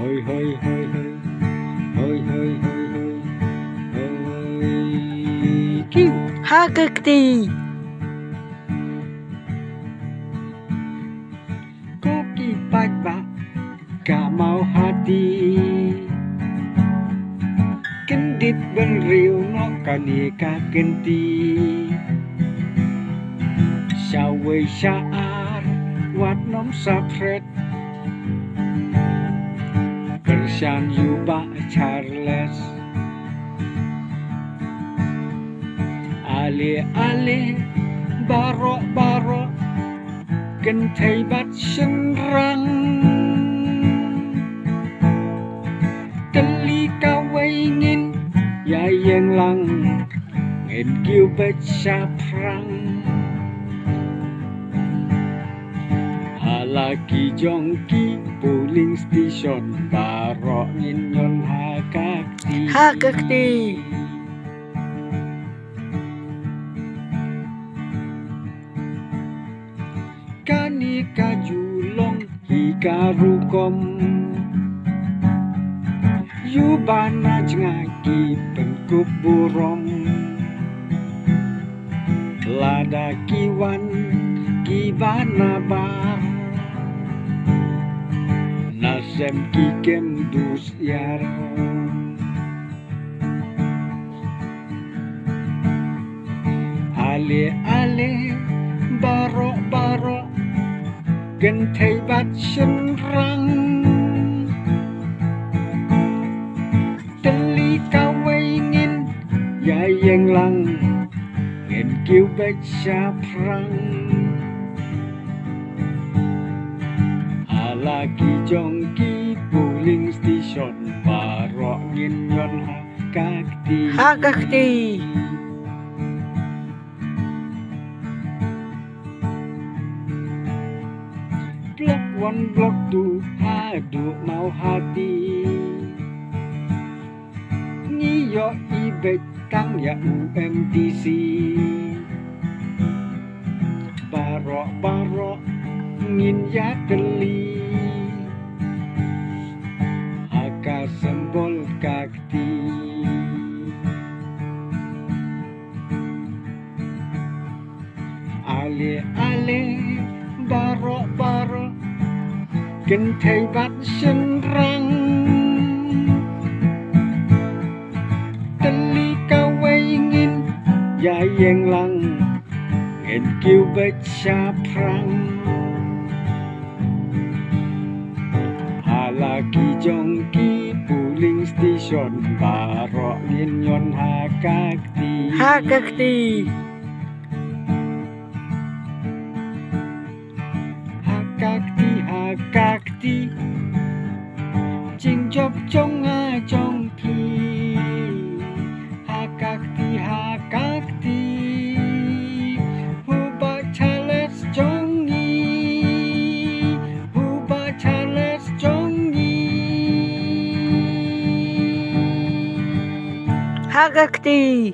hoi hoi hoi hoi hoi hoi hoi hoi hoi kiu Hakakti. koki pagba ka mau hati kendit ben riu no kanika kenti Shaway syaar wat nom sapret Persyan yuba Charles Ale baro kentai bat senrang Teli kawaingin yayeng lang ngin kiu bet saprang Halaki jongki polling station baro nginyon hakakti Hakakti. Kani kajulong hikarukom Yubana jengaki pengkup burom Lada kiwan kibana bar Nasem kikem dus yar Ale baro gentai bat senrang Teli kawaingin yayeng lang ngin kiu bet saprang Halaki jongki polling station baro nginyon hakakti Hakakti. Blok 1 blok 2 hadu mau hati Ngiyo ibet kang ya UMTC Baro ngin ya teli Haka sembol kakti Ale baro kentai bat senrang Teli kawaingin yayeng lang ngin kiu bet saprang Halaki jongki polling station baro nginyon hakakti Hakakti. Hakakti Jing job jonga jongki Hakakti Huba Charles jongi Huba Charles jongi Hakakti.